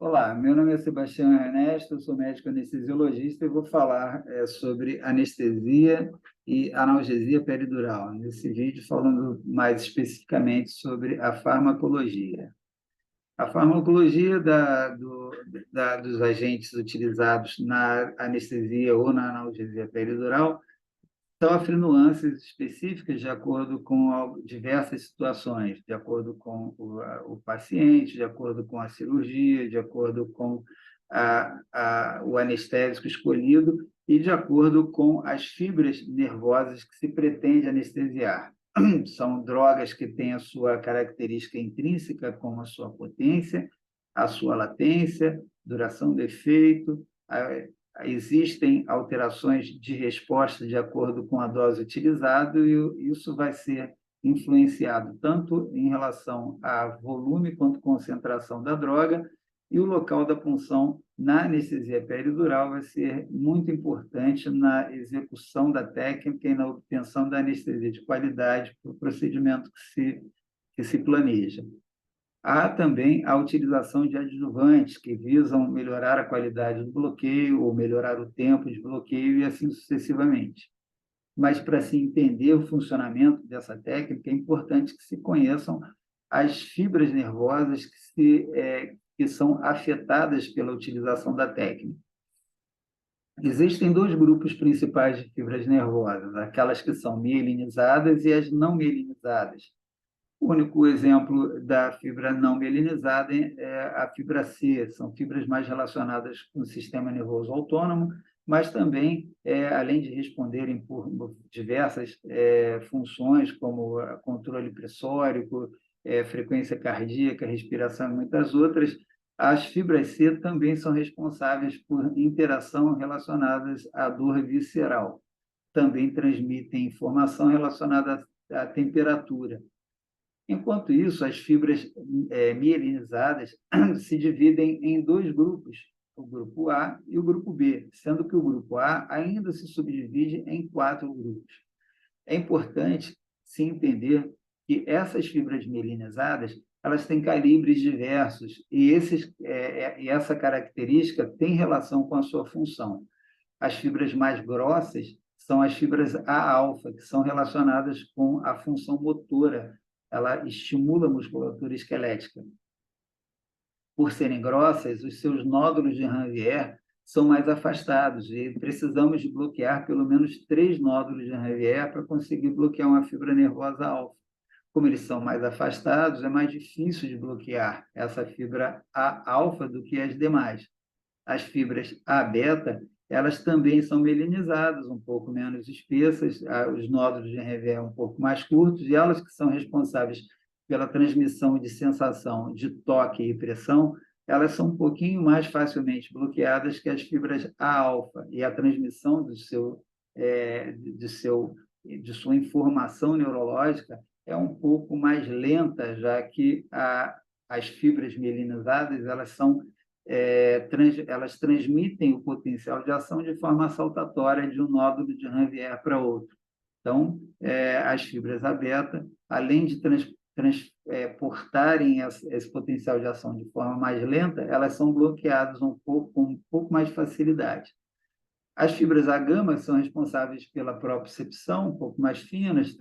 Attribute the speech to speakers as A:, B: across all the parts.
A: Olá, meu nome é Sebastião Ernesto, eu sou médico anestesiologista e vou falar sobre anestesia e analgesia peridural, nesse vídeo falando mais especificamente sobre a farmacologia. A farmacologia dos agentes utilizados na anestesia ou na analgesia peridural sofre nuances específicas de acordo com diversas situações, de acordo com o paciente, de acordo com a cirurgia, de acordo com o anestésico escolhido e de acordo com as fibras nervosas que se pretende anestesiar. São drogas que têm a sua característica intrínseca, como a sua potência, a sua latência, duração do efeito, existem alterações de resposta de acordo com a dose utilizada e isso vai ser influenciado tanto em relação a volume quanto concentração da droga, e o local da punção na anestesia peridural vai ser muito importante na execução da técnica e na obtenção da anestesia de qualidade para o procedimento que se planeja. Há também a utilização de adjuvantes que visam melhorar a qualidade do bloqueio ou melhorar o tempo de bloqueio e assim sucessivamente. Mas para se entender o funcionamento dessa técnica, é importante que se conheçam as fibras nervosas que são afetadas pela utilização da técnica. Existem dois grupos principais de fibras nervosas, aquelas que são mielinizadas e as não mielinizadas. O único exemplo da fibra não mielinizada é a fibra C, são fibras mais relacionadas com o sistema nervoso autônomo, mas também, além de responderem por diversas funções, como controle pressórico, frequência cardíaca, respiração e muitas outras, as fibras C também são responsáveis por interação relacionadas à dor visceral. Também transmitem informação relacionada à temperatura. Enquanto isso, as fibras mielinizadas se dividem em dois grupos, o grupo A e o grupo B, sendo que o grupo A ainda se subdivide em quatro grupos. É importante se entender que essas fibras mielinizadas elas têm calibres diversos e essa característica tem relação com a sua função. As fibras mais grossas são as fibras A-alfa, que são relacionadas com a função motora. Ela estimula a musculatura esquelética. Por serem grossas, os seus nódulos de Ranvier são mais afastados e precisamos de bloquear pelo menos 3 nódulos de Ranvier para conseguir bloquear uma fibra nervosa alfa. Como eles são mais afastados, é mais difícil de bloquear essa fibra A-alfa do que as demais. As fibras A-beta, elas também são mielinizadas, um pouco menos espessas, os nódulos de Ranvier um pouco mais curtos, e elas que são responsáveis pela transmissão de sensação de toque e pressão, elas são um pouquinho mais facilmente bloqueadas que as fibras A-alfa, e a transmissão de sua informação neurológica é um pouco mais lenta, já que as fibras mielinizadas elas transmitem o potencial de ação de forma saltatória de um nódulo de Ranvier para outro. Então, as fibras A-beta, além de transportarem esse potencial de ação de forma mais lenta, elas são bloqueadas com um pouco mais de facilidade. As fibras A-gama são responsáveis pela propriocepção, um pouco mais finas,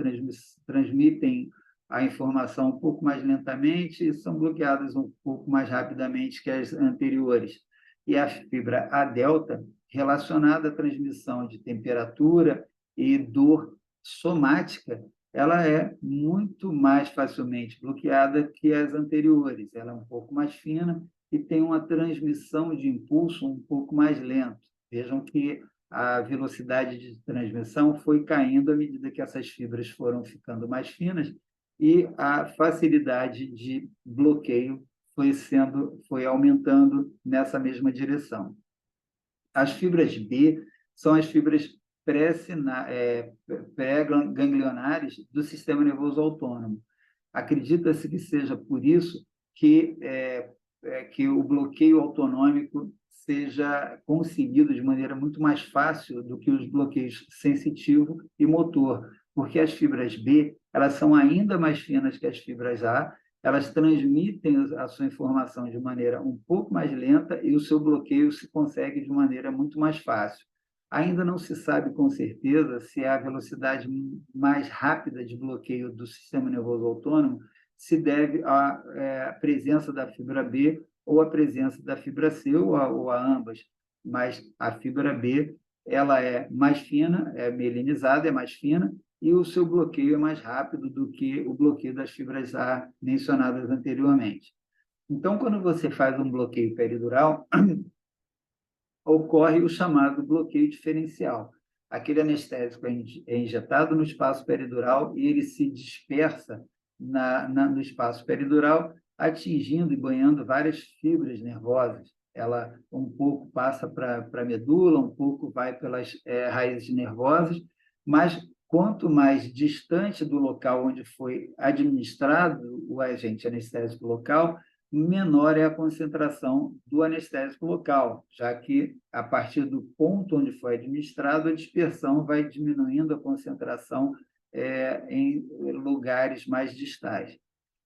A: transmitem a informação um pouco mais lentamente e são bloqueadas um pouco mais rapidamente que as anteriores. E a fibra A-delta, relacionada à transmissão de temperatura e dor somática, ela é muito mais facilmente bloqueada que as anteriores. Ela é um pouco mais fina e tem uma transmissão de impulso um pouco mais lento. Vejam que a velocidade de transmissão foi caindo à medida que essas fibras foram ficando mais finas e a facilidade de bloqueio foi aumentando nessa mesma direção. As fibras B são as fibras pré-ganglionares do sistema nervoso autônomo. Acredita-se que seja por isso que o bloqueio autonômico seja conseguido de maneira muito mais fácil do que os bloqueios sensitivo e motor, porque as fibras B elas são ainda mais finas que as fibras A elas transmitem a sua informação de maneira um pouco mais lenta e o seu bloqueio se consegue de maneira muito mais fácil. Ainda não se sabe com certeza se a velocidade mais rápida de bloqueio do sistema nervoso autônomo se deve à presença da fibra B ou à presença da fibra C ou a ambas, mas a fibra B ela é mais fina, é mielinizada, é mais fina, e o seu bloqueio é mais rápido do que o bloqueio das fibras A mencionadas anteriormente. Então, quando você faz um bloqueio peridural, ocorre o chamado bloqueio diferencial. Aquele anestésico é injetado no espaço peridural e ele se dispersa no espaço peridural, atingindo e banhando várias fibras nervosas. Ela um pouco passa para a medula, um pouco vai pelas raízes nervosas, mas quanto mais distante do local onde foi administrado o agente anestésico local, menor é a concentração do anestésico local, já que, a partir do ponto onde foi administrado, a dispersão vai diminuindo a concentração em lugares mais distais.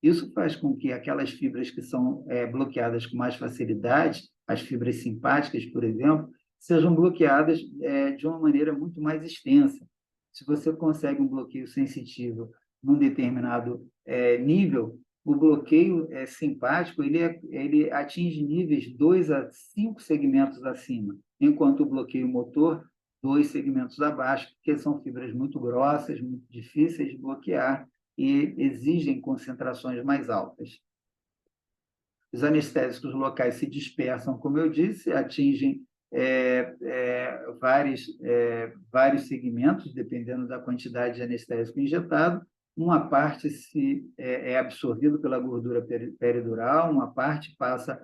A: Isso faz com que aquelas fibras que são bloqueadas com mais facilidade, as fibras simpáticas, por exemplo, sejam bloqueadas de uma maneira muito mais extensa. Se você consegue um bloqueio sensitivo num determinado nível, o bloqueio simpático ele atinge níveis 2 a 5 segmentos acima, enquanto o bloqueio motor, 2 segmentos abaixo, porque são fibras muito grossas, muito difíceis de bloquear e exigem concentrações mais altas. Os anestésicos locais se dispersam, como eu disse, atingem vários segmentos, dependendo da quantidade de anestésico injetado. Uma parte é absorvida pela gordura peridural, uma parte passa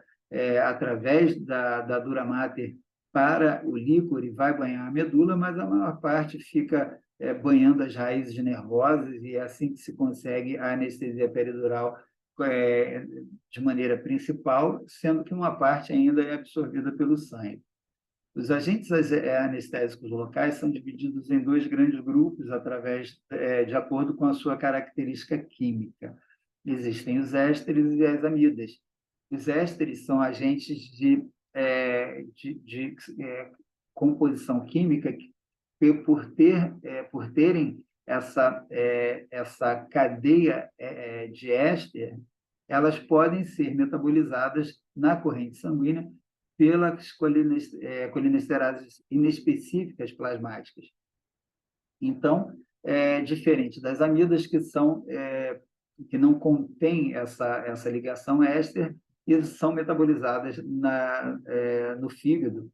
A: através da dura mater para o líquor e vai banhar a medula, mas a maior parte fica banhando as raízes nervosas e é assim que se consegue a anestesia peridural de maneira principal, sendo que uma parte ainda é absorvida pelo sangue. Os agentes anestésicos locais são divididos em 2 grandes grupos de acordo com a sua característica química. Existem os ésteres e as amidas. Os ésteres são agentes de composição química que, por terem essa cadeia de éster, elas podem ser metabolizadas na corrente sanguínea pelas colinesterases inespecíficas plasmáticas. Então, diferente das amidas, que não contêm essa ligação éster e são metabolizadas no fígado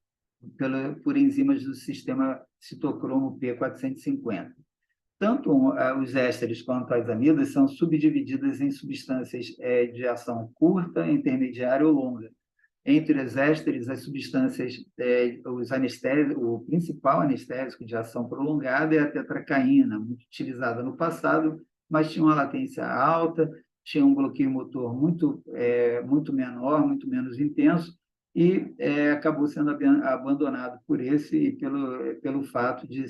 A: por enzimas do sistema citocromo P450. Tanto os ésteres quanto as amidas são subdivididas em substâncias de ação curta, intermediária ou longa. Entre os ésteres, as substâncias, o principal anestésico de ação prolongada é a tetracaína, muito utilizada no passado, mas tinha uma latência alta, tinha um bloqueio motor muito menor, muito menos intenso, e acabou sendo abandonado por esse e pelo fato de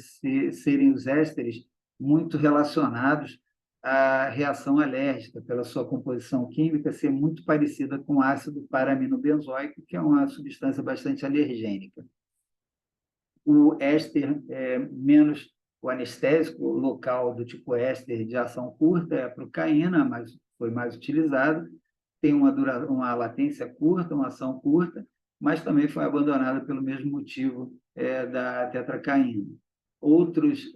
A: serem os ésteres muito relacionados à reação alérgica, pela sua composição química ser muito parecida com ácido paraminobenzoico, que é uma substância bastante alergênica. O éster menos o anestésico local do tipo éster de ação curta é a procaína, mas foi mais utilizado, tem uma latência curta, uma ação curta, mas também foi abandonada pelo mesmo motivo da tetracaína. Outros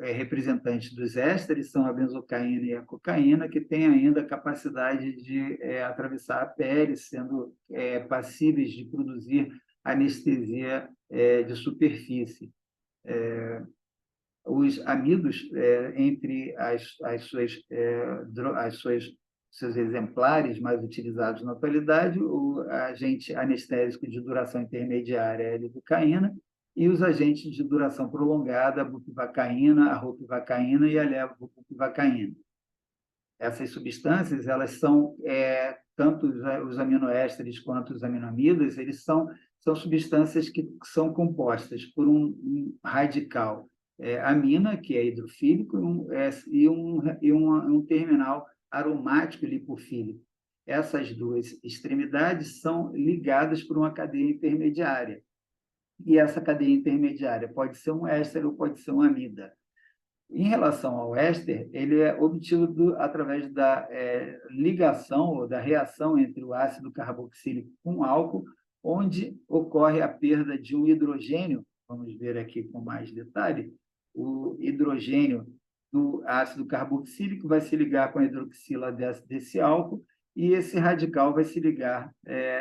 A: representantes dos ésteres são a benzocaína e a cocaína, que têm ainda a capacidade de atravessar a pele, sendo passíveis de produzir anestesia de superfície. Os amidos, entre seus exemplares mais utilizados na atualidade, o agente anestésico de duração intermediária é a lidocaína, e os agentes de duração prolongada, a bupivacaína, a ropivacaína e a levobupivacaína. Essas substâncias, elas são, tanto os aminoésteres quanto os aminoamidas, eles são substâncias que são compostas por um radical amina, que é hidrofílico, e um terminal aromático lipofílico. essas duas extremidades são ligadas por uma cadeia intermediária. E essa cadeia intermediária pode ser um éster ou pode ser uma amida. Em relação ao éster, ele é obtido através da ligação ou da reação entre o ácido carboxílico com álcool, onde ocorre a perda de um hidrogênio, vamos ver aqui com mais detalhe, o hidrogênio do ácido carboxílico vai se ligar com a hidroxila desse álcool, e esse radical vai se ligar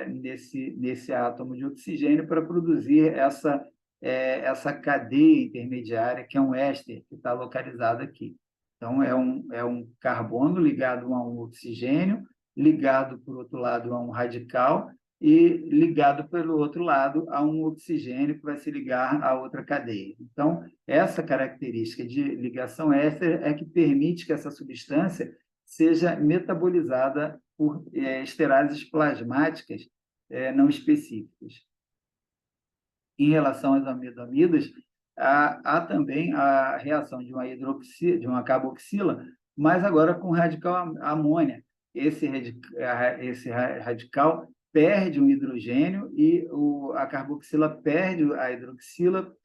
A: nesse átomo de oxigênio para produzir essa cadeia intermediária, que é um éster, que está localizado aqui. Então, é um carbono ligado a um oxigênio, ligado, por outro lado, a um radical, e ligado, pelo outro lado, a um oxigênio que vai se ligar a outra cadeia. Então, essa característica de ligação éster é que permite que essa substância seja metabolizada por esterases plasmáticas não específicas. Em relação às amidas, há também a reação de uma carboxila, mas agora com radical amônia. Esse radical perde um hidrogênio e a carboxila perde a hidroxila,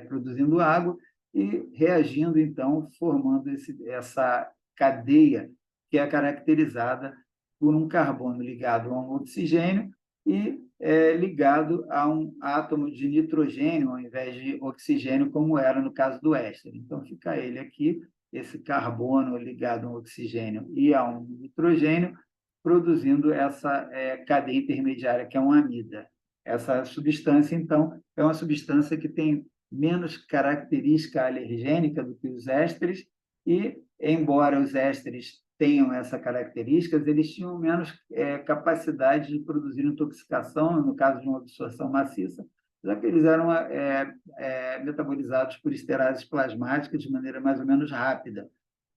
A: produzindo água e reagindo, então, formando essa cadeia que é caracterizada por um carbono ligado a um oxigênio e ligado a um átomo de nitrogênio, ao invés de oxigênio, como era no caso do éster. Então, fica ele aqui, esse carbono ligado a um oxigênio e a um nitrogênio, produzindo essa cadeia intermediária, que é uma amida. Essa substância, então, é uma substância que tem menos característica alergênica do que os ésteres, e, embora os ésteres tenham essa característica, eles tinham menos capacidade de produzir intoxicação, no caso de uma absorção maciça, já que eles eram metabolizados por esterases plasmáticas de maneira mais ou menos rápida.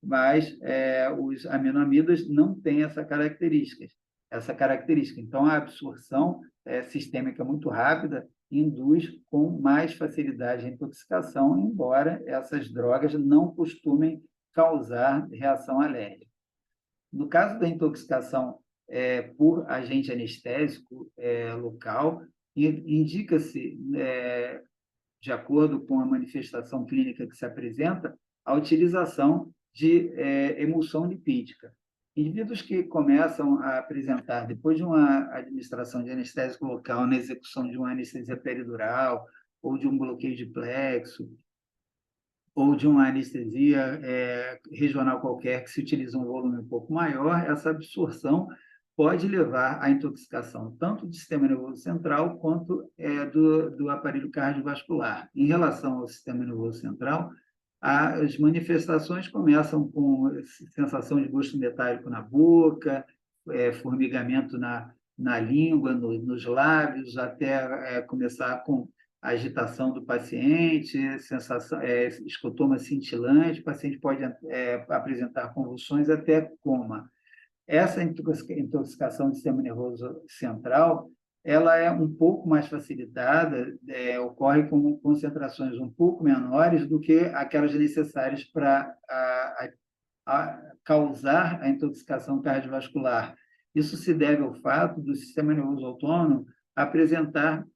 A: Mas os aminoamidas não têm essa característica. Então, a absorção sistêmica muito rápida induz com mais facilidade a intoxicação, embora essas drogas não costumem causar reação alérgica. No caso da intoxicação por agente anestésico local, indica-se, de acordo com a manifestação clínica que se apresenta, a utilização de emulsão lipídica. Indivíduos que começam a apresentar, depois de uma administração de anestésico local, na execução de uma anestesia peridural, ou de um bloqueio de plexo, ou de uma anestesia regional qualquer que se utiliza um volume um pouco maior, essa absorção pode levar à intoxicação tanto do sistema nervoso central quanto do aparelho cardiovascular. Em relação ao sistema nervoso central, as manifestações começam com sensação de gosto metálico na boca, formigamento na língua, nos lábios, até começar com a agitação do paciente, escotoma cintilante, o paciente pode apresentar convulsões até coma. Essa intoxicação do sistema nervoso central, ela é um pouco mais facilitada, ocorre com concentrações um pouco menores do que aquelas necessárias para causar a intoxicação cardiovascular. Isso se deve ao fato do sistema nervoso autônomo apresentar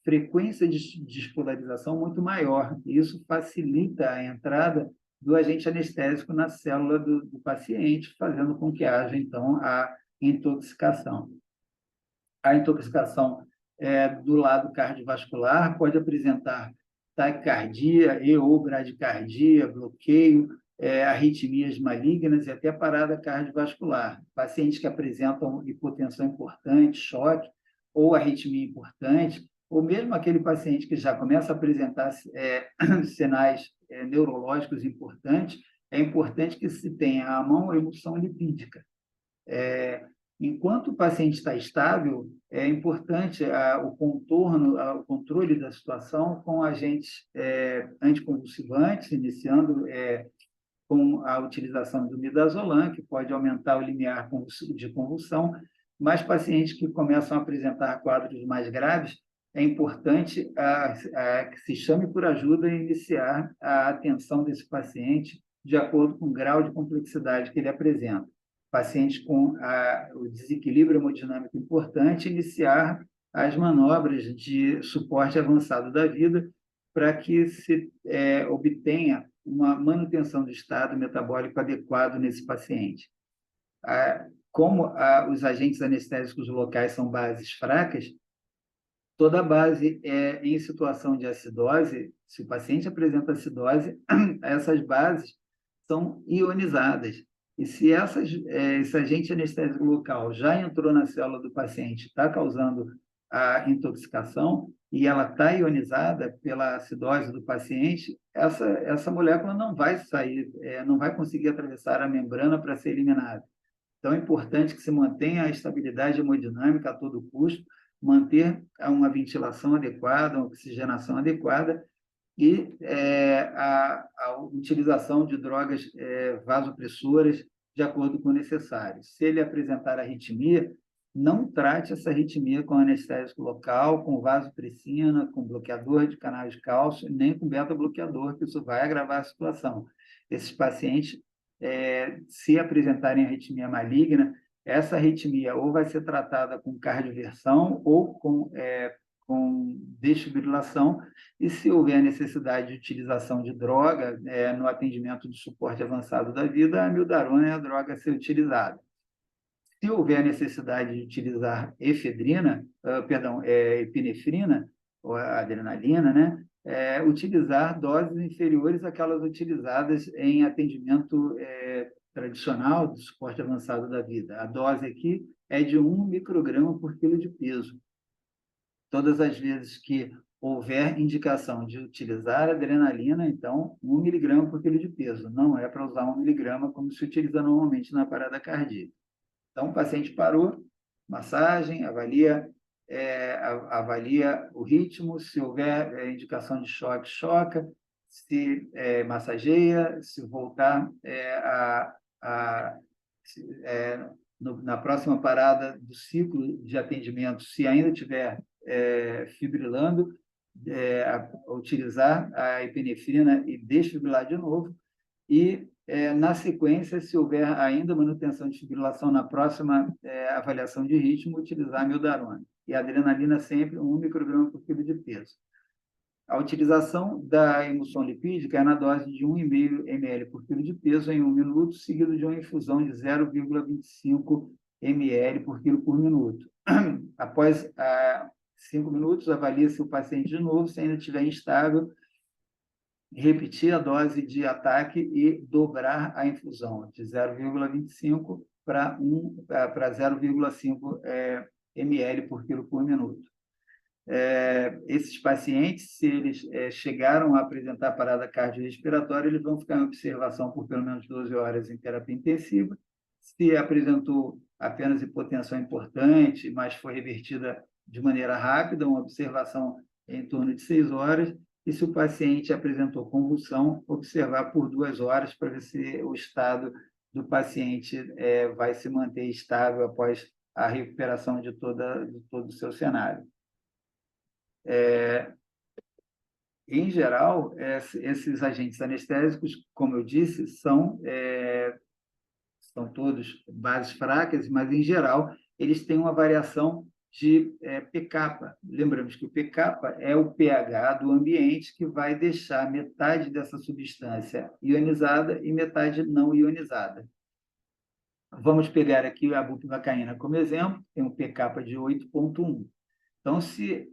A: frequência de despolarização muito maior. Isso facilita a entrada do agente anestésico na célula do paciente, fazendo com que haja, então, a intoxicação. A intoxicação do lado cardiovascular pode apresentar taquicardia ou bradicardia, bloqueio, arritmias malignas e até parada cardiovascular. Pacientes que apresentam hipotensão importante, choque ou arritmia importante, ou mesmo aquele paciente que já começa a apresentar sinais neurológicos importantes, é importante que se tenha à mão a emulsão lipídica. Enquanto o paciente está estável, é importante o controle da situação com agentes anticonvulsivantes, iniciando com a utilização do midazolam, que pode aumentar o limiar de convulsão, mas pacientes que começam a apresentar quadros mais graves, é importante que se chame por ajuda e iniciar a atenção desse paciente de acordo com o grau de complexidade que ele apresenta. pacientes com o desequilíbrio hemodinâmico importante, iniciar as manobras de suporte avançado da vida para que se obtenha uma manutenção do estado metabólico adequado nesse paciente. Como os agentes anestésicos locais são bases fracas, toda base em situação de acidose, se o paciente apresenta acidose, essas bases são ionizadas. E se esse agente anestésico local já entrou na célula do paciente, está causando a intoxicação, e ela está ionizada pela acidose do paciente, essa molécula não vai sair, não vai conseguir atravessar a membrana para ser eliminada. Então, é importante que se mantenha a estabilidade hemodinâmica a todo custo, manter uma ventilação adequada, uma oxigenação adequada e a utilização de drogas vasopressoras de acordo com o necessário. Se ele apresentar arritmia, não trate essa arritmia com anestésico local, com vasopressina, com bloqueador de canais de cálcio, nem com beta-bloqueador, que isso vai agravar a situação. Esses pacientes, se apresentarem arritmia maligna, essa arritmia ou vai ser tratada com cardioversão ou com desfibrilação, e se houver necessidade de utilização de droga no atendimento de suporte avançado da vida, a amiodarona é a droga a ser utilizada. Se houver necessidade de utilizar efedrina, epinefrina, ou adrenalina, né? Utilizar doses inferiores àquelas utilizadas em atendimento tradicional do suporte avançado da vida. A dose aqui é de 1 micrograma por quilo de peso. Todas as vezes que houver indicação de utilizar adrenalina, então, 1 miligrama por quilo de peso. Não é para usar 1 miligrama como se utiliza normalmente na parada cardíaca. Então, o paciente parou, massagem, avalia o ritmo, se houver indicação de choque, choca, se massageia, se voltar na próxima parada do ciclo de atendimento, se ainda estiver fibrilando, utilizar a epinefrina e desfibrilar de novo, e, na sequência, se houver ainda manutenção de fibrilação na próxima avaliação de ritmo, utilizar a amiodarona. E a adrenalina sempre 1 micrograma por quilo de peso. A utilização da emulsão lipídica é na dose de 1,5 ml por quilo de peso em 1 minuto, seguido de uma infusão de 0,25 ml por quilo por minuto. Após 5 minutos, avalia-se o paciente de novo, se ainda estiver instável, repetir a dose de ataque e dobrar a infusão de 0,25 para 0,5 ml por quilo por minuto. Esses pacientes, se eles chegaram a apresentar parada cardiorrespiratória, eles vão ficar em observação por pelo menos 12 horas em terapia intensiva. Se apresentou apenas hipotensão importante, mas foi revertida de maneira rápida, uma observação em torno de 6 horas. E se o paciente apresentou convulsão, observar por 2 horas para ver se o estado do paciente vai se manter estável após a recuperação de todo o seu cenário. Em geral, esses agentes anestésicos, como eu disse, são todos bases fracas, mas, em geral, eles têm uma variação de pKa. Lembramos que o pKa é o pH do ambiente que vai deixar metade dessa substância ionizada e metade não ionizada. Vamos pegar aqui a bupivacaína como exemplo, tem um pKa de 8,1. Então, se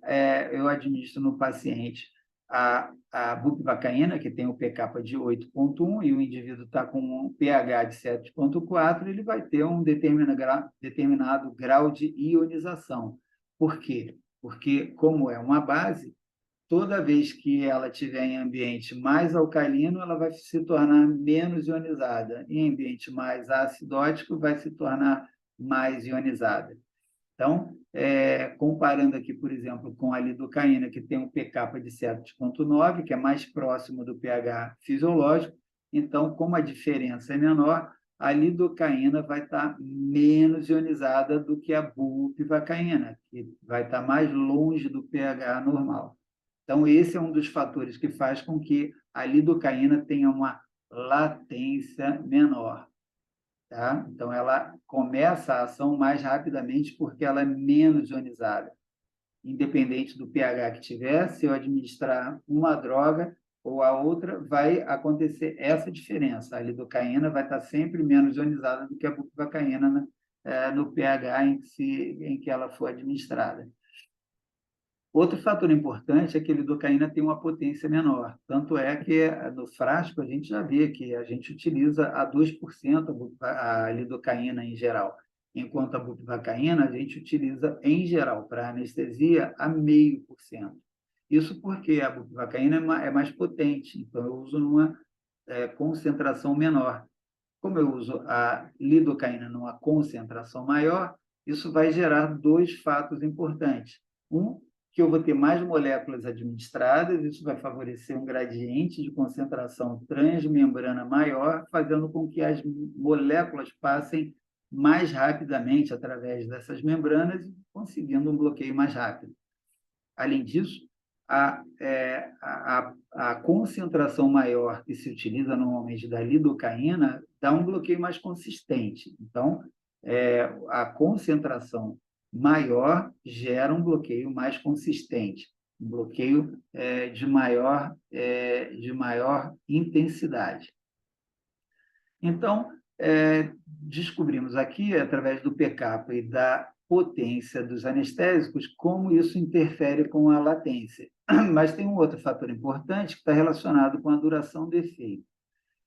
A: eu administro no paciente a bupivacaína, que tem o pKa de 8,1, e o indivíduo está com um pH de 7,4, ele vai ter um determinado grau de ionização. Por quê? Porque, como é uma base, toda vez que ela estiver em ambiente mais alcalino, ela vai se tornar menos ionizada. Em ambiente mais acidótico, vai se tornar mais ionizada. Então, comparando aqui, por exemplo, com a lidocaína, que tem um pKa de 7,9, que é mais próximo do pH fisiológico, então, como a diferença é menor, a lidocaína vai estar menos ionizada do que a bupivacaína, que vai estar mais longe do pH normal. Então, esse é um dos fatores que faz com que a lidocaína tenha uma latência menor. tá? Então, ela começa a ação mais rapidamente porque ela é menos ionizada. Independente do pH que tiver, se eu administrar uma droga ou a outra, vai acontecer essa diferença. A lidocaína vai estar sempre menos ionizada do que a bupivacaína, né? No pH em que ela for administrada. Outro fator importante é que a lidocaína tem uma potência menor. Tanto é que no frasco a gente já vê que a gente utiliza a 2% a lidocaína em geral, enquanto a bupivacaína a gente utiliza em geral para anestesia a 0,5%. Isso porque a bupivacaína é mais potente, então eu uso numa concentração menor. Como eu uso a lidocaína numa concentração maior, isso vai gerar dois fatos importantes. Um, que eu vou ter mais moléculas administradas, isso vai favorecer um gradiente de concentração transmembrana maior, fazendo com que as moléculas passem mais rapidamente através dessas membranas, conseguindo um bloqueio mais rápido. Além disso, a concentração maior que se utiliza normalmente da lidocaína dá um bloqueio mais consistente. Então, a concentração maior gera um bloqueio mais consistente, um bloqueio de maior intensidade. Então, descobrimos aqui, através do pCAPA e da potência dos anestésicos, como isso interfere com a latência. Mas tem um outro fator importante que está relacionado com a duração do efeito.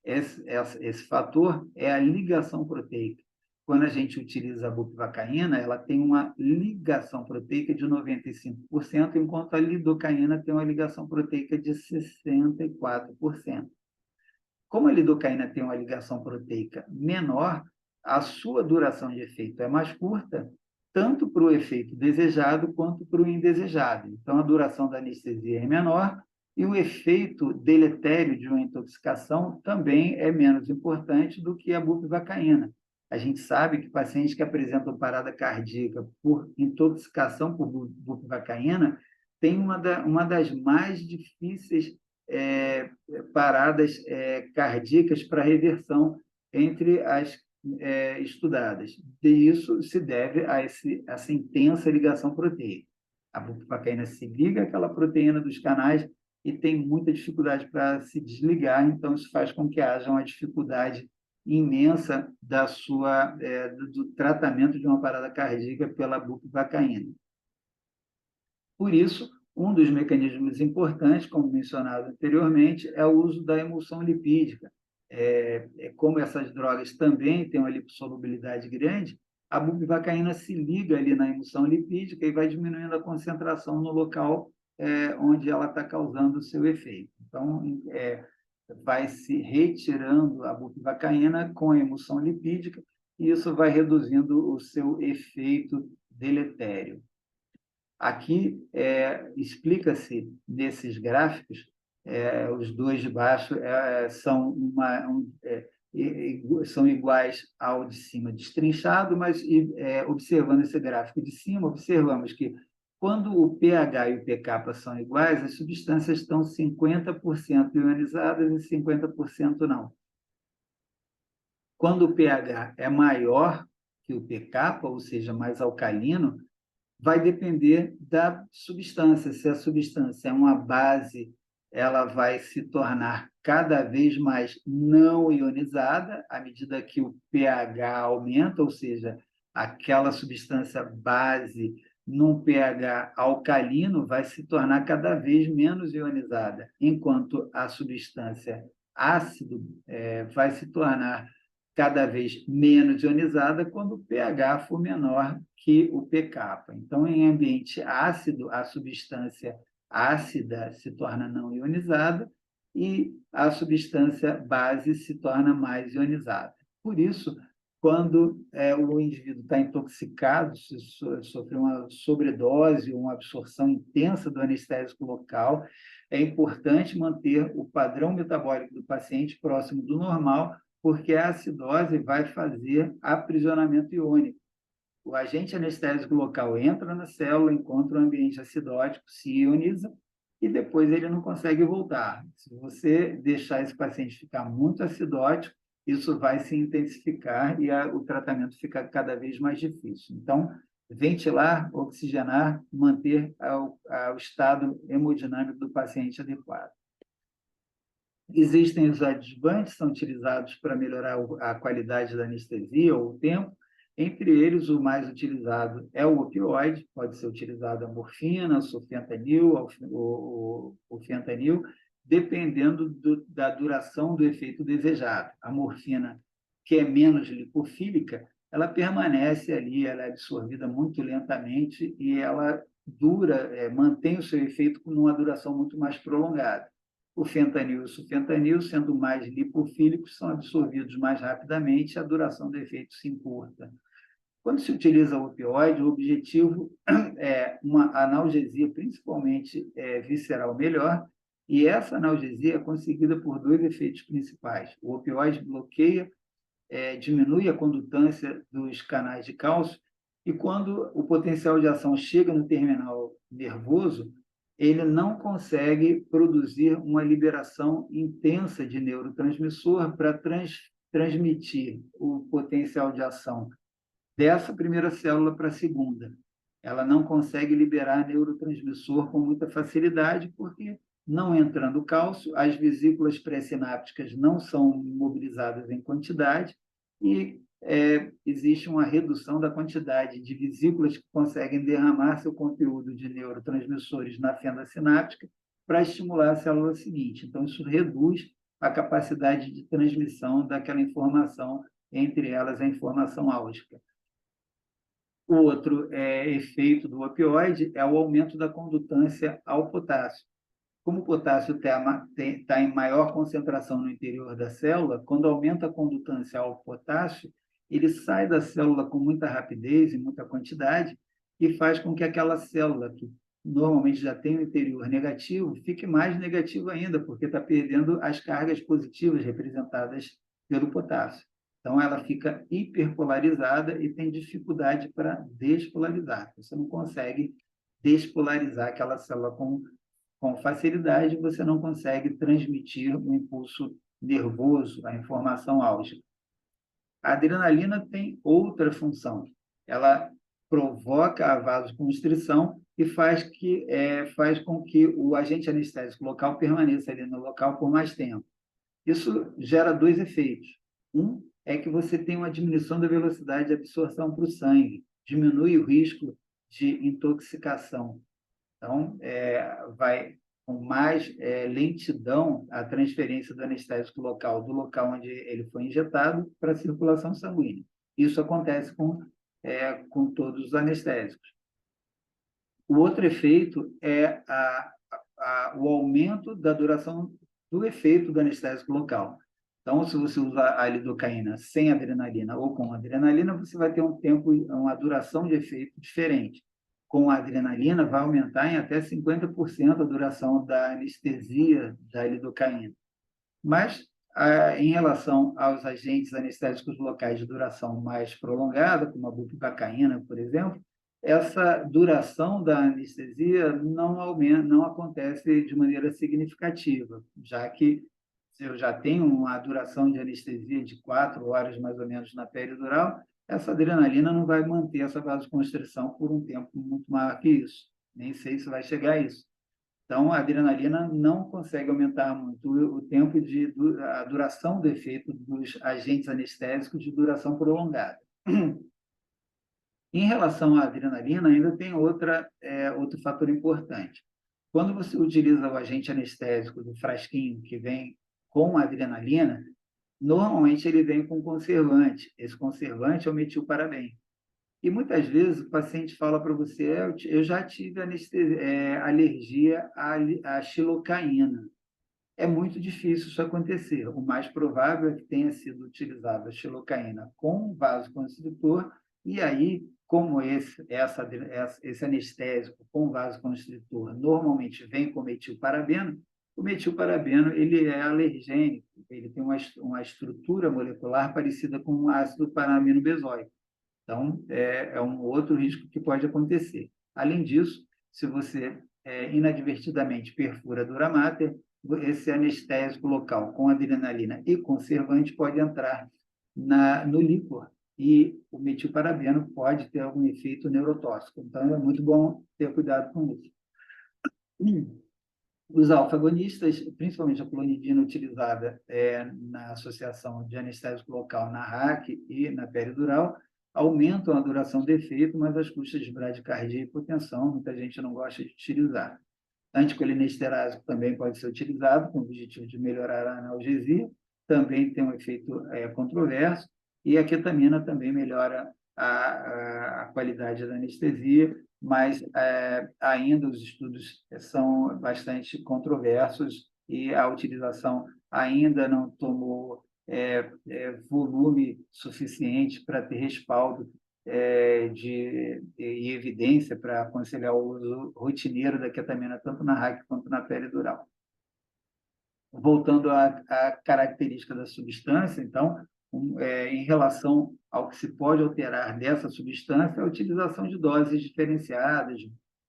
A: Esse fator é a ligação proteica. Quando a gente utiliza a bupivacaína, ela tem uma ligação proteica de 95%, enquanto a lidocaína tem uma ligação proteica de 64%. Como a lidocaína tem uma ligação proteica menor, a sua duração de efeito é mais curta, tanto para o efeito desejado quanto para o indesejado. Então, a duração da anestesia é menor e o efeito deletério de uma intoxicação também é menos importante do que a bupivacaína. A gente sabe que pacientes que apresentam parada cardíaca por intoxicação por bupivacaína têm uma das mais difíceis paradas cardíacas para reversão entre as estudadas. E isso se deve a essa intensa ligação proteica. A bupivacaína se liga àquela proteína dos canais e tem muita dificuldade para se desligar, então isso faz com que haja uma dificuldade imensa do tratamento de uma parada cardíaca pela bupivacaína. Por isso, um dos mecanismos importantes, como mencionado anteriormente, é o uso da emulsão lipídica. Como essas drogas também têm uma lipossolubilidade grande, a bupivacaína se liga ali na emulsão lipídica e vai diminuindo a concentração no local onde ela está causando o seu efeito. Então, vai se retirando a bupivacaína com a emulsão lipídica e isso vai reduzindo o seu efeito deletério. Aqui explica-se nesses gráficos, os dois de baixo são iguais ao de cima destrinchado, mas observando esse gráfico de cima, observamos que quando o pH e o pKa são iguais, as substâncias estão 50% ionizadas e 50% não. Quando o pH é maior que o pKa, ou seja, mais alcalino, vai depender da substância. Se a substância é uma base, ela vai se tornar cada vez mais não ionizada à medida que o pH aumenta, ou seja, aquela substância base num pH alcalino vai se tornar cada vez menos ionizada, enquanto a substância ácido vai se tornar cada vez menos ionizada quando o pH for menor que o pKa. Então, em ambiente ácido, a substância ácida se torna não ionizada e a substância base se torna mais ionizada. Por isso, quando o indivíduo está intoxicado, se sofreu uma sobredose ou uma absorção intensa do anestésico local, é importante manter o padrão metabólico do paciente próximo do normal, porque a acidose vai fazer aprisionamento iônico. O agente anestésico local entra na célula, encontra um ambiente acidótico, se ioniza e depois ele não consegue voltar. Se você deixar esse paciente ficar muito acidótico, isso vai se intensificar e o tratamento fica cada vez mais difícil. Então, ventilar, oxigenar, manter o estado hemodinâmico do paciente adequado. Existem os adjuvantes, são utilizados para melhorar a qualidade da anestesia ou o tempo. Entre eles, o mais utilizado é o opioide, pode ser utilizado a morfina, o sulfentanil, o fentanil, dependendo da duração do efeito desejado. A morfina, que é menos lipofílica, ela permanece ali, ela é absorvida muito lentamente e ela mantém o seu efeito com uma duração muito mais prolongada. O fentanil e o sulfentanil, sendo mais lipofílicos, são absorvidos mais rapidamente e a duração do efeito se encurta. Quando se utiliza o opioide, o objetivo é uma analgesia, principalmente visceral, melhor, e essa analgesia é conseguida por dois efeitos principais. O opioide bloqueia, diminui a condutância dos canais de cálcio, e quando o potencial de ação chega no terminal nervoso, ele não consegue produzir uma liberação intensa de neurotransmissor para transmitir o potencial de ação dessa primeira célula para a segunda. Ela não consegue liberar neurotransmissor com muita facilidade, porque, não entrando cálcio, as vesículas pré-sinápticas não são mobilizadas em quantidade e existe uma redução da quantidade de vesículas que conseguem derramar seu conteúdo de neurotransmissores na fenda sináptica para estimular a célula seguinte. Então, isso reduz a capacidade de transmissão daquela informação, entre elas a informação álgica. O outro efeito do opioide é o aumento da condutância ao potássio. Como o potássio está em maior concentração no interior da célula, quando aumenta a condutância ao potássio, ele sai da célula com muita rapidez e muita quantidade e faz com que aquela célula, que normalmente já tem o interior negativo, fique mais negativo ainda, porque está perdendo as cargas positivas representadas pelo potássio. Então, ela fica hiperpolarizada e tem dificuldade para despolarizar. Você não consegue despolarizar aquela célula com facilidade, você não consegue transmitir o impulso nervoso, a informação álgica. A adrenalina tem outra função. Ela provoca a vasoconstrição e faz com que o agente anestésico local permaneça ali no local por mais tempo. Isso gera dois efeitos. Um é que você tem uma diminuição da velocidade de absorção para o sangue, diminui o risco de intoxicação. Então, vai com mais lentidão a transferência do anestésico local do local onde ele foi injetado para a circulação sanguínea. Isso acontece com todos os anestésicos. O outro efeito é o aumento da duração do efeito do anestésico local. Então, se você usar a lidocaína sem adrenalina ou com adrenalina, você vai ter uma duração de efeito diferente. Com a adrenalina, vai aumentar em até 50% a duração da anestesia da lidocaína. Mas, em relação aos agentes anestésicos locais de duração mais prolongada, como a bupivacaína, por exemplo, essa duração da anestesia não acontece de maneira significativa, já que se eu já tenho uma duração de anestesia de 4 horas, mais ou menos, na peridural, essa adrenalina não vai manter essa vasoconstrição por um tempo muito maior que isso. Nem sei se vai chegar a isso. Então, a adrenalina não consegue aumentar muito o tempo a duração do efeito dos agentes anestésicos de duração prolongada. Em relação à adrenalina, ainda tem outro fator importante. Quando você utiliza o agente anestésico do frasquinho que vem com a adrenalina, normalmente ele vem com conservante. Esse conservante é o metilparaben. E muitas vezes o paciente fala para você, eu já tive alergia à xilocaína. É muito difícil isso acontecer. O mais provável é que tenha sido utilizada a xilocaína com vasoconstritor, e aí, como esse anestésico com vasoconstritor normalmente vem com metilparabeno, o metilparabeno ele é alergênico, ele tem uma estrutura molecular parecida com o ácido paramino-benzoico. Então, é um outro risco que pode acontecer. Além disso, se você inadvertidamente perfura a dura mater, esse anestésico local com adrenalina e conservante pode entrar no líquor, e o metilparabeno pode ter algum efeito neurotóxico. Então, é muito bom ter cuidado com isso. Os alfa-agonistas, principalmente a clonidina utilizada na associação de anestésico local na RAC e na peridural, aumentam a duração do efeito, mas às custas de bradicardia e hipotensão, muita gente não gosta de utilizar. Anticolinesterásico também pode ser utilizado com o objetivo de melhorar a analgesia, também tem um efeito controverso, e a ketamina também melhora a qualidade da anestesia, mas ainda os estudos são bastante controversos e a utilização ainda não tomou volume suficiente para ter respaldo e evidência para aconselhar o uso rotineiro da ketamina, tanto na RAC quanto na peridural. Voltando à característica da substância, então, em relação ao que se pode alterar dessa substância, a utilização de doses diferenciadas,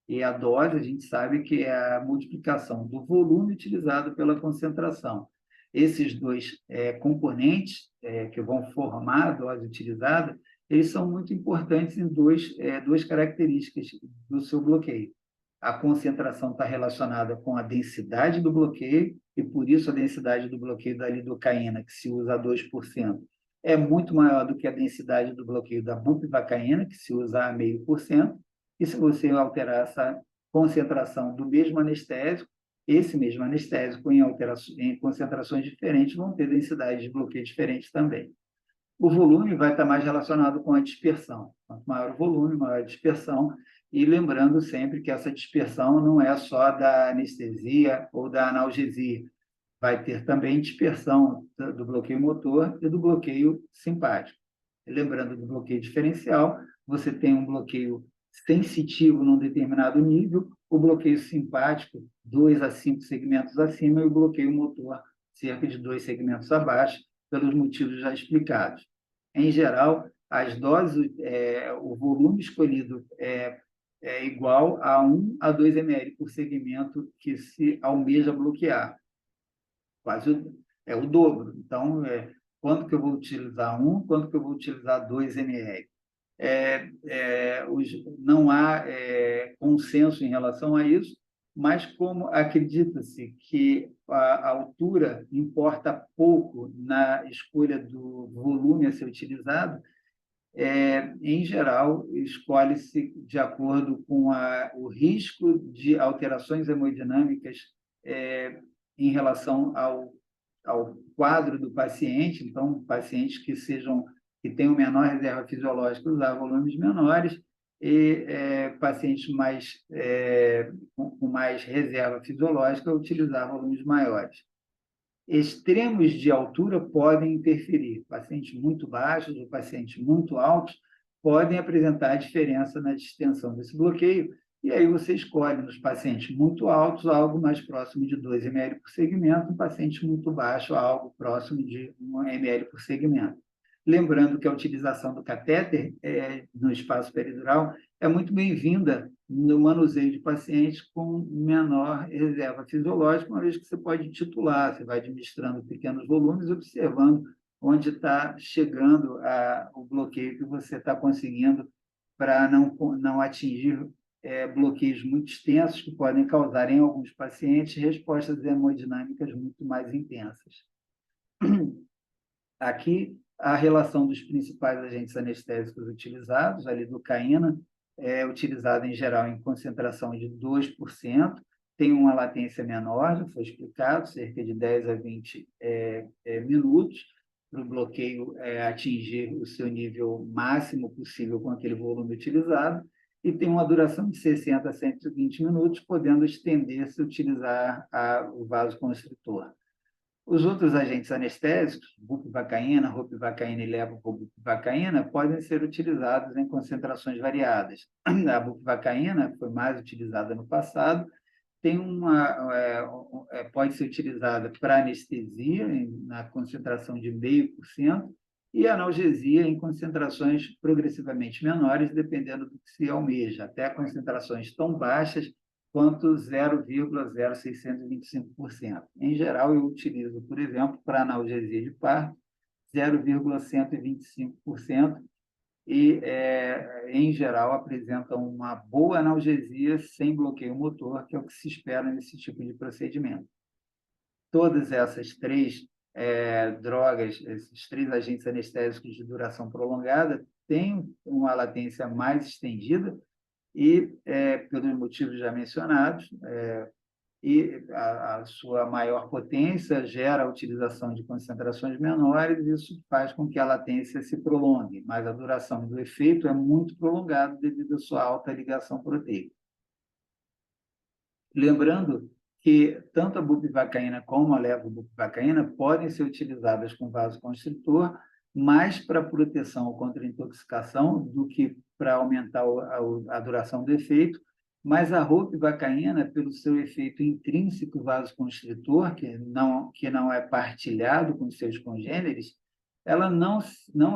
A: e a dose, a gente sabe que é a multiplicação do volume utilizado pela concentração. Esses dois componentes que vão formar a dose utilizada, eles são muito importantes em duas características do seu bloqueio. A concentração está relacionada com a densidade do bloqueio, e por isso a densidade do bloqueio da lidocaína, que se usa a 2%, é muito maior do que a densidade do bloqueio da bupivacaína, que se usa a 0,5%, e se você alterar essa concentração do mesmo anestésico, esse mesmo anestésico em concentrações diferentes vão ter densidades de bloqueio diferentes também. O volume vai estar mais relacionado com a dispersão. Quanto maior o volume, maior a dispersão. E lembrando sempre que essa dispersão não é só da anestesia ou da analgesia. Vai ter também dispersão do bloqueio motor e do bloqueio simpático. Lembrando do bloqueio diferencial, você tem um bloqueio sensitivo num determinado nível, o bloqueio simpático, 2 a 5 segmentos acima, e o bloqueio motor, cerca de 2 segmentos abaixo, pelos motivos já explicados. Em geral, as doses, o volume escolhido é igual a 1 a 2 ml por segmento que se almeja bloquear. Quase o dobro. Então, quanto que eu vou utilizar 1, quanto que eu vou utilizar 2 ml? Não há consenso em relação a isso, mas como acredita-se que a altura importa pouco na escolha do volume a ser utilizado, em geral, escolhe-se de acordo com o risco de alterações hemodinâmicas em relação ao quadro do paciente. Então, pacientes que tenham menor reserva fisiológica usar volumes menores, e pacientes com mais reserva fisiológica utilizar volumes maiores. Extremos de altura podem interferir. Pacientes muito baixos ou pacientes muito altos podem apresentar diferença na distensão desse bloqueio, e aí você escolhe nos pacientes muito altos algo mais próximo de 2 ml por segmento, no paciente muito baixo algo próximo de 1 ml por segmento. Lembrando que a utilização do catéter no espaço peridural é muito bem-vinda no manuseio de pacientes com menor reserva fisiológica, uma vez que você pode titular, você vai administrando pequenos volumes, observando onde está chegando o bloqueio que você está conseguindo, para não atingir bloqueios muito extensos que podem causar, em alguns pacientes, respostas hemodinâmicas muito mais intensas. Aqui, a relação dos principais agentes anestésicos utilizados, a lidocaína, é utilizada em geral em concentração de 2%, tem uma latência menor, já foi explicado, cerca de 10 a 20 minutos, para o bloqueio atingir o seu nível máximo possível com aquele volume utilizado, e tem uma duração de 60 a 120 minutos, podendo estender se utilizar o vasoconstritor. Os outros agentes anestésicos, bupivacaína, ropivacaína e levobupivacaína, podem ser utilizados em concentrações variadas. A bupivacaína foi mais utilizada no passado, pode ser utilizada para anestesia, na concentração de 0,5%, e analgesia em concentrações progressivamente menores, dependendo do que se almeja, até concentrações tão baixas quanto 0,0625%. Em geral, eu utilizo, por exemplo, para analgesia de parto, 0,125% e, em geral, apresentam uma boa analgesia sem bloqueio motor, que é o que se espera nesse tipo de procedimento. Todas essas três drogas, esses três agentes anestésicos de duração prolongada, têm uma latência mais estendida e, pelos motivos já mencionados, e a sua maior potência gera a utilização de concentrações menores, e isso faz com que a latência se prolongue, mas a duração do efeito é muito prolongada devido à sua alta ligação proteica. Lembrando que tanto a bupivacaína como a levobupivacaína podem ser utilizadas com vasoconstritor, mais para proteção contra intoxicação do que para aumentar a duração do efeito, mas a ropivacaína, pelo seu efeito intrínseco vasoconstritor, que não é partilhado com seus congêneres, ela não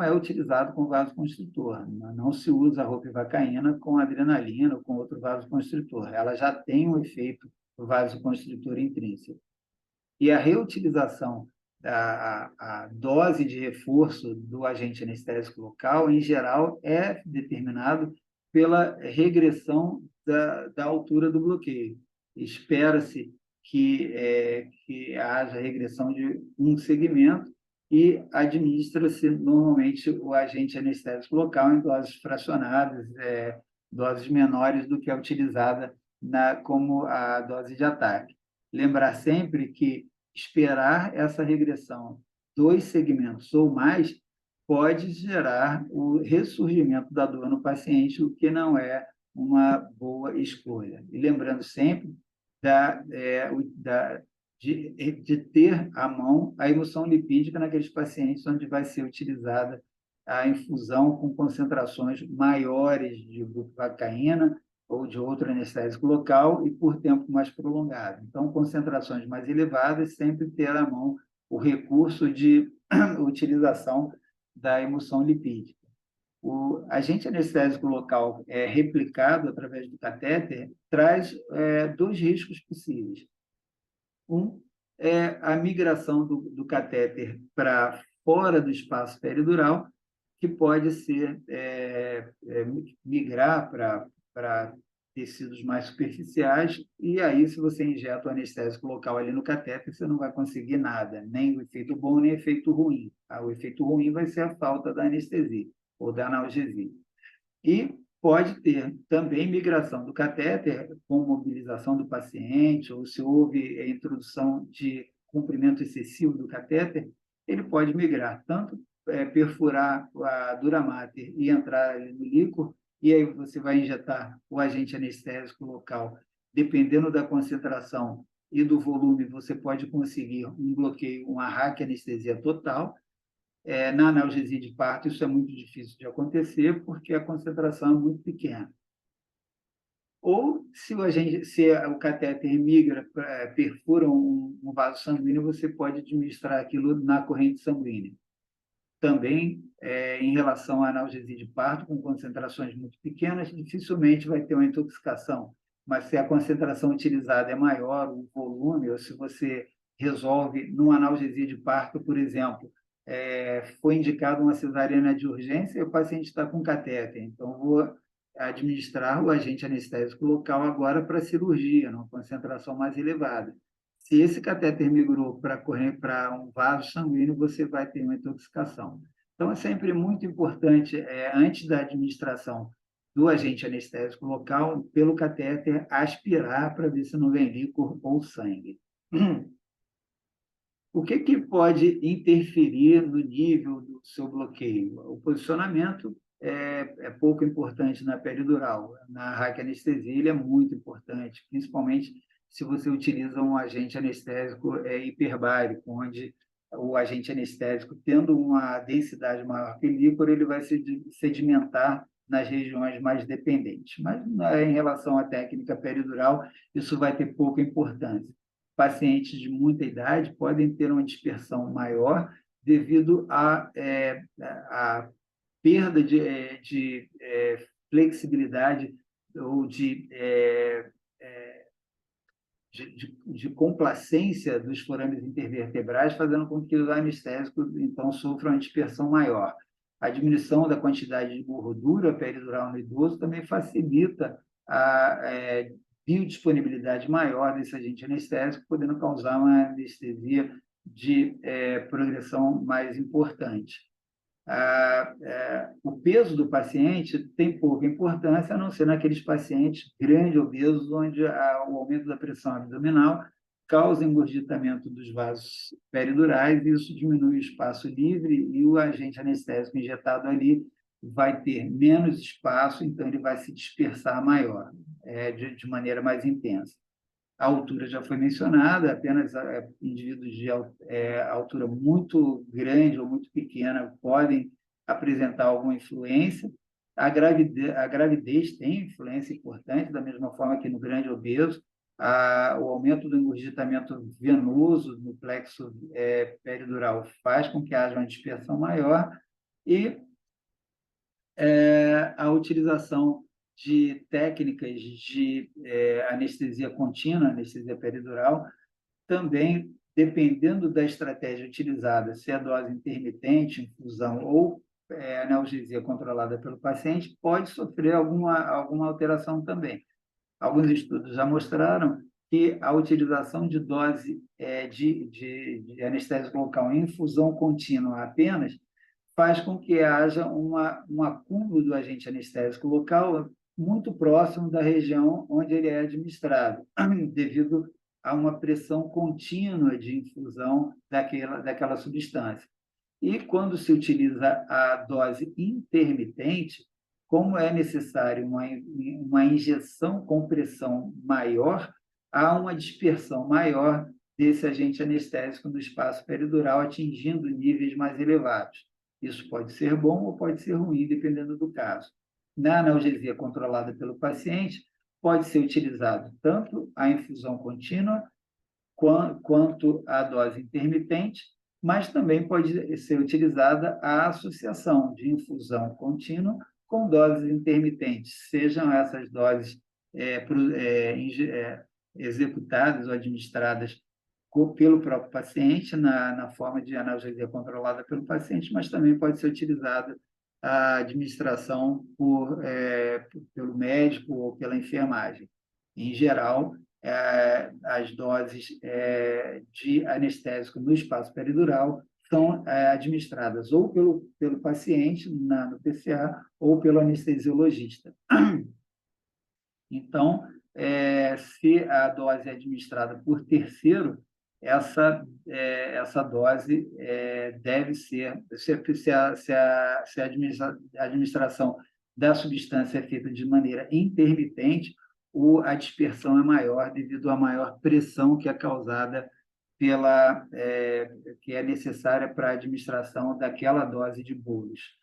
A: é utilizada com vasoconstritor. Não se usa a ropivacaína com adrenalina ou com outro vasoconstritor. Ela já tem um efeito vasoconstritor intrínseco. E a reutilização, a dose de reforço do agente anestésico local, em geral, é determinado pela regressão da altura do bloqueio. Espera-se que haja regressão de um segmento e administra-se normalmente o agente anestésico local em doses fracionadas, doses menores do que é utilizada como a dose de ataque. Lembrar sempre que esperar essa regressão 2 segmentos ou mais pode gerar o ressurgimento da dor no paciente, o que não é uma boa escolha. E lembrando sempre de ter à mão a emulsão lipídica naqueles pacientes onde vai ser utilizada a infusão com concentrações maiores de bupivacaína ou de outro anestésico local e por tempo mais prolongado. Então, concentrações mais elevadas, sempre ter à mão o recurso de utilização da emulsão lipídica. O agente anestésico local replicado através do catéter traz 2 riscos possíveis. Um é a migração do catéter para fora do espaço peridural, que pode ser migrar para tecidos mais superficiais, e aí, se você injeta o anestésico local ali no catéter, você não vai conseguir nada, nem o efeito bom, nem o efeito ruim. O efeito ruim vai ser a falta da anestesia ou da analgesia. E pode ter também migração do catéter com mobilização do paciente, ou se houve a introdução de comprimento excessivo do catéter, ele pode migrar, tanto perfurar a dura mater e entrar no líquor, e aí você vai injetar o agente anestésico local. Dependendo da concentração e do volume, você pode conseguir um bloqueio, uma raquianestesia total. Na analgesia de parto, isso é muito difícil de acontecer, porque a concentração é muito pequena. Ou, se o catéter migra, perfura um vaso sanguíneo, você pode administrar aquilo na corrente sanguínea. Também, em relação à analgesia de parto, com concentrações muito pequenas, dificilmente vai ter uma intoxicação. Mas se a concentração utilizada é maior, o volume, ou se você resolve, numa analgesia de parto, por exemplo, foi indicada uma cesariana de urgência e o paciente está com catéter. Então, vou administrar o agente anestésico local agora para cirurgia, numa concentração mais elevada. Se esse catéter migrou para um vaso sanguíneo, você vai ter uma intoxicação. Então, é sempre muito importante, antes da administração do agente anestésico local, pelo catéter, aspirar para ver se não vem líquor ou sangue. O que pode interferir no nível do seu bloqueio? O posicionamento é pouco importante na peridural. Na raquianestesia, ele é muito importante, principalmente se você utiliza um agente anestésico hiperbárico, onde o agente anestésico, tendo uma densidade maior que o líquor, ele vai se sedimentar nas regiões mais dependentes. Mas, em relação à técnica peridural, isso vai ter pouca importância. Pacientes de muita idade podem ter uma dispersão maior devido à perda de flexibilidade ou de de complacência dos forames intervertebrais, fazendo com que os anestésicos, então, sofram uma dispersão maior. A diminuição da quantidade de gordura peridural no idoso também facilita a biodisponibilidade maior desse agente anestésico, podendo causar uma anestesia de progressão mais importante. O peso do paciente tem pouca importância, a não ser naqueles pacientes grandes, obesos, onde o aumento da pressão abdominal causa engurgitamento dos vasos peridurais, e isso diminui o espaço livre, e o agente anestésico injetado ali vai ter menos espaço, então ele vai se dispersar maior, de maneira mais intensa. A altura já foi mencionada, apenas indivíduos de altura muito grande ou muito pequena podem apresentar alguma influência. A gravidez tem influência importante, da mesma forma que no grande obeso. O aumento do engurgitamento venoso no plexo peridural faz com que haja uma dispersão maior, e a utilização de técnicas de anestesia contínua, anestesia peridural, também, dependendo da estratégia utilizada, se é dose intermitente, infusão ou analgesia controlada pelo paciente, pode sofrer alguma alteração também. Alguns estudos já mostraram que a utilização de dose de anestésico local em infusão contínua apenas faz com que haja um acúmulo do agente anestésico local muito próximo da região onde ele é administrado, devido a uma pressão contínua de infusão daquela substância. E quando se utiliza a dose intermitente, como é necessário uma injeção com pressão maior, há uma dispersão maior desse agente anestésico no espaço peridural, atingindo níveis mais elevados. Isso pode ser bom ou pode ser ruim, dependendo do caso. Na analgesia controlada pelo paciente, pode ser utilizado tanto a infusão contínua quanto a dose intermitente, mas também pode ser utilizada a associação de infusão contínua com doses intermitentes, sejam essas doses executadas ou administradas pelo próprio paciente, na forma de analgesia controlada pelo paciente, mas também pode ser utilizada a administração pelo médico ou pela enfermagem. Em geral, as doses de anestésico no espaço peridural são administradas ou pelo paciente no PCA ou pelo anestesiologista. Então, se a dose é administrada por terceiro, essa dose deve ser, se a administração da substância é feita de maneira intermitente, a dispersão é maior devido à maior pressão que é causada que é necessária para a administração daquela dose de bolos.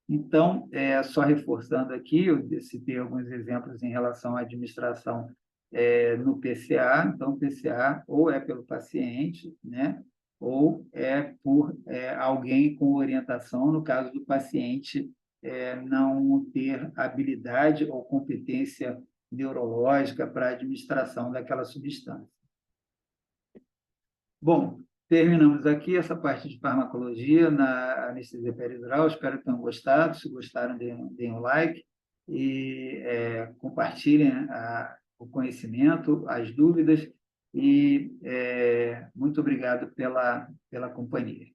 A: Então, só reforçando aqui, eu citei alguns exemplos em relação à administração no PCA. Então, o PCA ou é pelo paciente, né, ou é por alguém com orientação, no caso do paciente não ter habilidade ou competência neurológica para a administração daquela substância. Bom, terminamos aqui essa parte de farmacologia na anestesia peridural. Espero que tenham gostado. Se gostaram, deem um like e compartilhem o conhecimento, as dúvidas, e muito obrigado pela companhia.